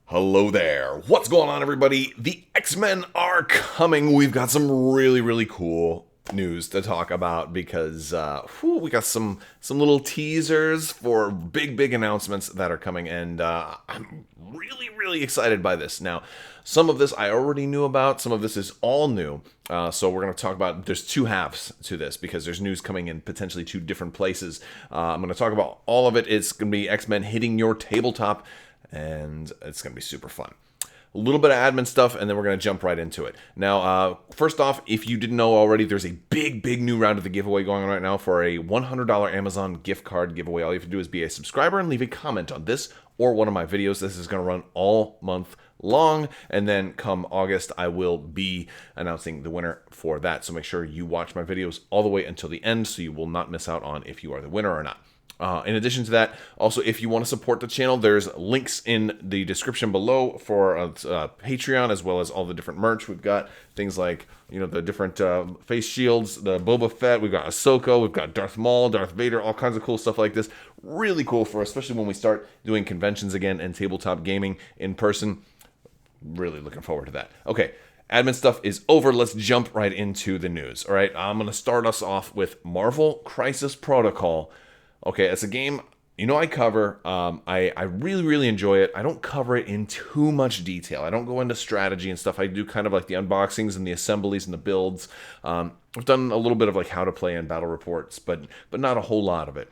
Hello there. What's going on, everybody? The X-Men are coming. We've got some really cool news to talk about because we got some little teasers for big announcements that are coming, and I'm really excited by this. Now, some of this I already knew about. Some of this is all new. So we're going to talk about, there's two halves to this because there's news coming in potentially two different places. I'm going to talk about all of it. It's going to be X-Men hitting your tabletop, and it's going to be super fun. A little bit of admin stuff, and then we're going to jump right into it. Now, first off, if you didn't know already, there's a big new round of the giveaway going on right now for a $100 Amazon gift card giveaway. All you have to do is be a subscriber and leave a comment on this or one of my videos. This is going to run all month long, and then come August, I will be announcing the winner for that. So make sure you watch my videos all the way until the end so you will not miss out on if you are the winner or not. In addition to that, also, if you want to support the channel, there's links in the description below for Patreon, as well as all the different merch. We've got things like, the different face shields, the Boba Fett, we've got Ahsoka, we've got Darth Maul, Darth Vader, all kinds of cool stuff like this. Really cool for us, especially when we start doing conventions again and tabletop gaming in person. Really looking forward to that. Okay. Admin stuff is over. Let's jump right into the news. All right. I'm going to start us off with Marvel Crisis Protocol. Okay, it's a game, I cover. I really enjoy it. I don't cover it in too much detail. I don't go into strategy and stuff. I do kind of like the unboxings and the assemblies and the builds. I've done a little bit of like how to play and battle reports, but not a whole lot of it.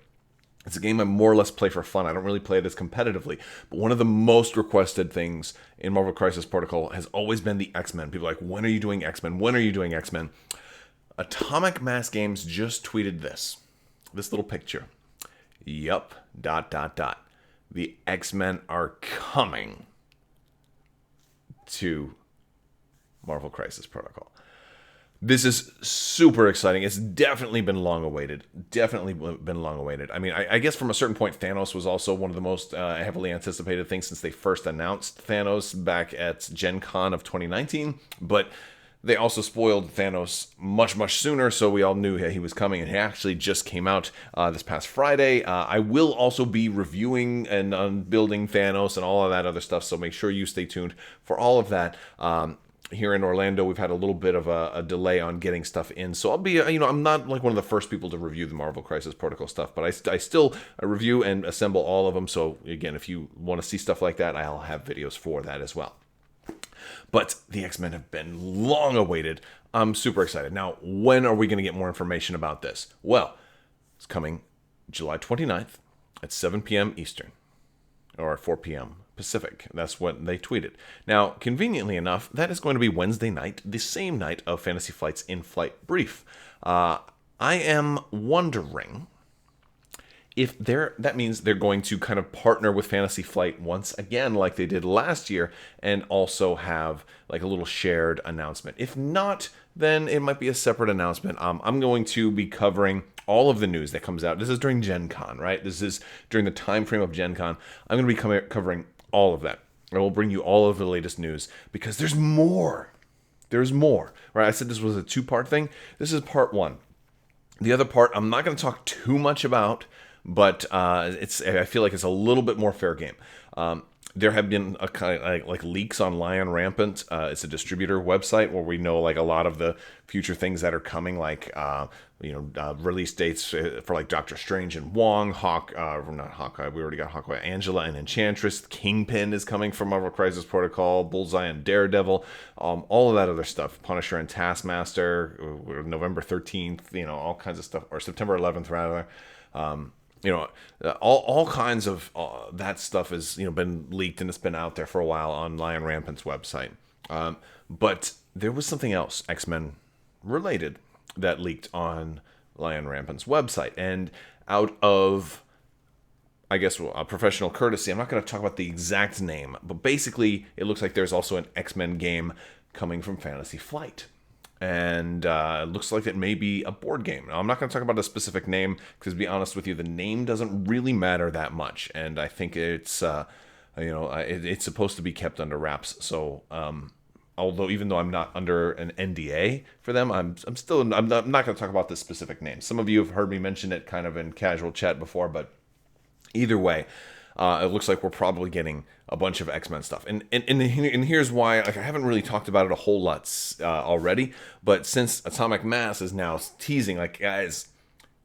It's a game I more or less play for fun. I don't really play it as competitively. But one of the most requested things in Marvel Crisis Protocol has always been the X-Men. People are like, when are you doing X-Men? When are you doing X-Men? Atomic Mass Games just tweeted this little picture. Yup, ... The X-Men are coming to Marvel Crisis Protocol. This is super exciting. It's definitely been long awaited. I mean, I guess from a certain point, Thanos was also one of the most heavily anticipated things since they first announced Thanos back at Gen Con of 2019. But they also spoiled Thanos much sooner, so we all knew he was coming, and he actually just came out this past Friday. I will also be reviewing and building Thanos and all of that other stuff, so make sure you stay tuned for all of that. Here in Orlando, we've had a little bit of a delay on getting stuff in, so I'll be, I'm not like one of the first people to review the Marvel Crisis Protocol stuff, but I still review and assemble all of them, so again, if you want to see stuff like that, I'll have videos for that as well. But the X-Men have been long awaited. I'm super excited. Now, when are we going to get more information about this? Well, it's coming July 29th at 7 p.m. Eastern, or 4 p.m. Pacific. That's what they tweeted. Now, conveniently enough, that is going to be Wednesday night, the same night of Fantasy Flight's in-flight brief. I am wondering if that means they're going to kind of partner with Fantasy Flight once again, like they did last year, and also have like a little shared announcement. If not, then it might be a separate announcement. I'm going to be covering all of the news that comes out. This is during Gen Con, right? This is during the time frame of Gen Con. I'm going to be covering all of that. I will bring you all of the latest news because there's more. There's more, right? I said this was a two-part thing. This is part one. The other part, I'm not going to talk too much about, but I feel like it's a little bit more fair game. There have been a kind of like leaks on Lion Rampant. It's a distributor website where we know like a lot of the future things that are coming, like release dates for like Doctor Strange and Wong, not Hawkeye. We already got Hawkeye, Angela and Enchantress. Kingpin is coming from Marvel Crisis Protocol. Bullseye and Daredevil. All of that other stuff. Punisher and Taskmaster. November 13th. All kinds of stuff, or September 11th rather. All kinds of that stuff has been leaked, and it's been out there for a while on Lion Rampant's website. But there was something else X-Men related that leaked on Lion Rampant's website, and out of, I guess, professional courtesy, I'm not going to talk about the exact name, but basically it looks like there's also an X-Men game coming from Fantasy Flight. And it looks like it may be a board game. Now, I'm not going to talk about a specific name because, to be honest with you, the name doesn't really matter that much. And I think it's, it's supposed to be kept under wraps. So, even though I'm not under an NDA for them, I'm not going to talk about this specific name. Some of you have heard me mention it kind of in casual chat before, but either way, it looks like we're probably getting a bunch of X-Men stuff. And here's why. Like, I haven't really talked about it a whole lot already, but since Atomic Mass is now teasing, like, guys,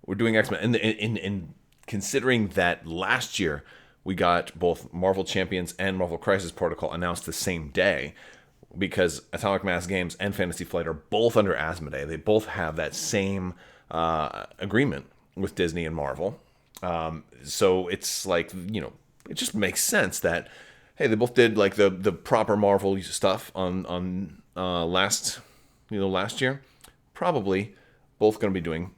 we're doing X-Men, and considering that last year we got both Marvel Champions and Marvel Crisis Protocol announced the same day, because Atomic Mass Games and Fantasy Flight are both under Asmodee. They both have that same agreement with Disney and Marvel. So it's like, it just makes sense that, hey, they both did like the proper Marvel stuff on last year. Probably both going to be doing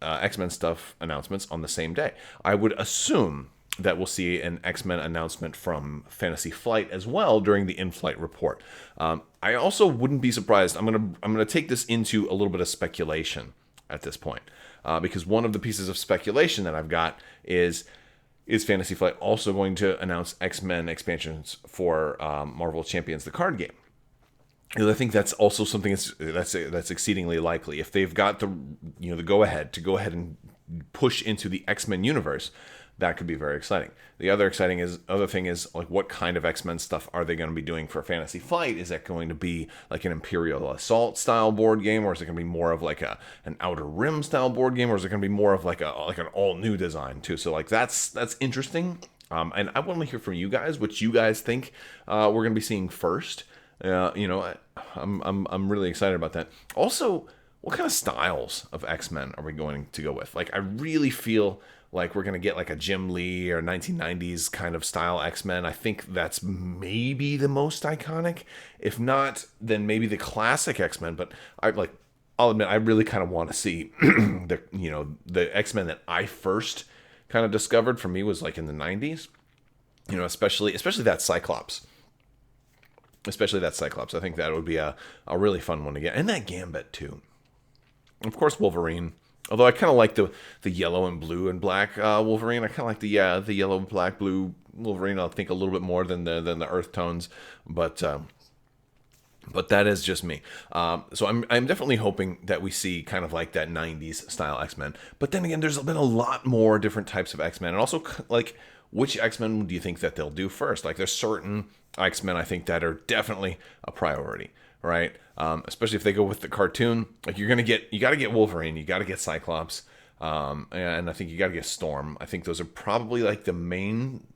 X-Men stuff announcements on the same day. I would assume that we'll see an X-Men announcement from Fantasy Flight as well during the in-flight report. I also wouldn't be surprised. I'm gonna take this into a little bit of speculation at this point, because one of the pieces of speculation that I've got is Fantasy Flight also going to announce X-Men expansions for Marvel Champions, the card game? And I think that's also something that's exceedingly likely. If they've got the go ahead and push into the X-Men universe, that could be very exciting. The other thing is like, what kind of X-Men stuff are they going to be doing for Fantasy Flight? Is that going to be like an Imperial Assault style board game, or is it going to be more of like an Outer Rim style board game, or is it going to be more of like an all new design too? So like that's interesting. And I want to hear from you guys what you guys think we're going to be seeing first. I'm really excited about that. Also, what kind of styles of X-Men are we going to go with? Like, I really feel like we're going to get like a Jim Lee or 1990s kind of style X-Men. I think that's maybe the most iconic. If not, then maybe the classic X-Men. But I'll admit, I really kind of want to see the X-Men that I first kind of discovered for me was like in the 90s. Especially that Cyclops. Especially that Cyclops. I think that would be a really fun one to get. And that Gambit, too. Of course, Wolverine. Although I kind of like the yellow and blue and black Wolverine. I kind of like the yellow, black, blue Wolverine. I think a little bit more than the earth tones. But that is just me. So I'm definitely hoping that we see kind of like that 90s style X-Men. But then again, there's been a lot more different types of X-Men. And also, like, which X-Men do you think that they'll do first? Like, there's certain X-Men I think that are definitely a priority, right? Especially if they go with the cartoon. Like, you got to get Wolverine, you got to get Cyclops, and I think you got to get Storm. I think those are probably like the main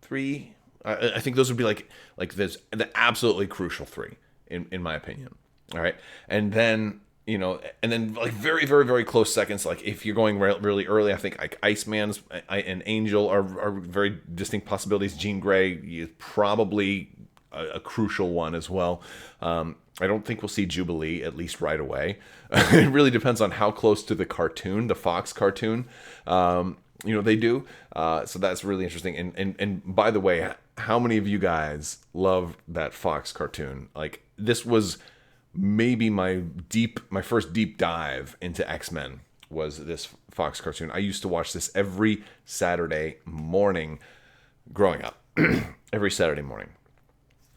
three. I think those would be like the absolutely crucial three in my opinion. All right, and then like very, very, very close seconds. Like, if you're going really early, I think like Iceman's and Angel are very distinct possibilities. Jean Grey is probably a crucial one as well. I don't think we'll see Jubilee, at least right away. It really depends on how close to the cartoon, the Fox cartoon, they do. So that's really interesting. And by the way, how many of you guys love that Fox cartoon? Like, this was maybe my first deep dive into X-Men was this Fox cartoon. I used to watch this every Saturday morning growing up. Every Saturday morning.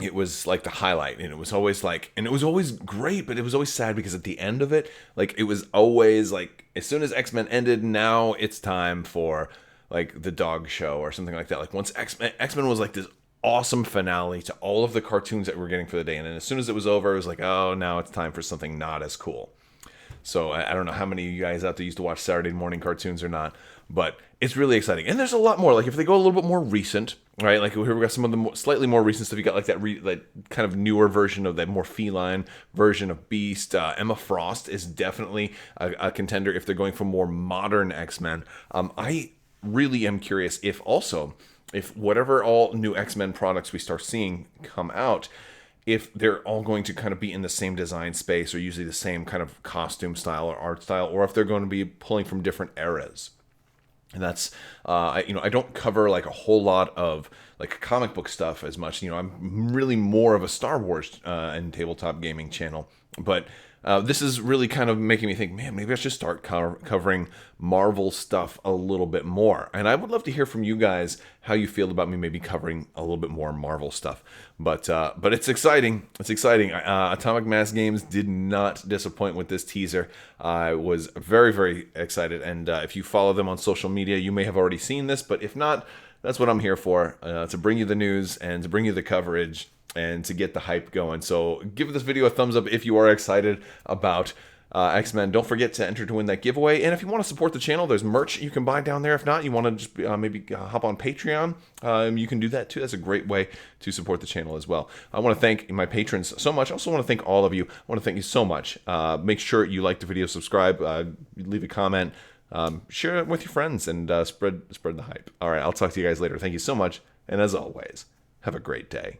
It was like the highlight, and it was always great, but it was always sad because at the end of it, like, it was always like, as soon as X-Men ended, now it's time for like the dog show or something like that. Like, once X-Men was like this awesome finale to all of the cartoons that we're getting for the day, and then as soon as it was over, it was like, oh, now it's time for something not as cool. So I don't know how many of you guys out there used to watch Saturday morning cartoons or not, but it's really exciting. And there's a lot more. Like, if they go a little bit more recent, right? Like, here we got some of the slightly more recent stuff. You got like that kind of newer version of that more feline version of Beast. Emma Frost is definitely a contender if they're going for more modern X-Men. I really am curious if whatever all new X-Men products we start seeing come out, if they're all going to kind of be in the same design space or usually the same kind of costume style or art style, or if they're going to be pulling from different eras. And that's, I don't cover like a whole lot of like comic book stuff as much. I'm really more of a Star Wars and tabletop gaming channel. But this is really kind of making me think, man, maybe I should start covering Marvel stuff a little bit more. And I would love to hear from you guys how you feel about me maybe covering a little bit more Marvel stuff. But it's exciting. It's exciting. Atomic Mass Games did not disappoint with this teaser. I was very, very excited. And if you follow them on social media, you may have already seen this. But if not, That's what I'm here for, to bring you the news and to bring you the coverage and to get the hype going. So give this video a thumbs up if you are excited about X-Men. Don't forget to enter to win that giveaway. And if you want to support the channel, there's merch you can buy down there. If not, you want to just maybe hop on Patreon, you can do that too. That's a great way to support the channel as well. I want to thank my patrons so much. I also want to thank all of you. I want to thank you so much. Make sure you like the video, subscribe, leave a comment, share it with your friends, and spread the hype. All right, I'll talk to you guys later. Thank you so much. And as always, have a great day.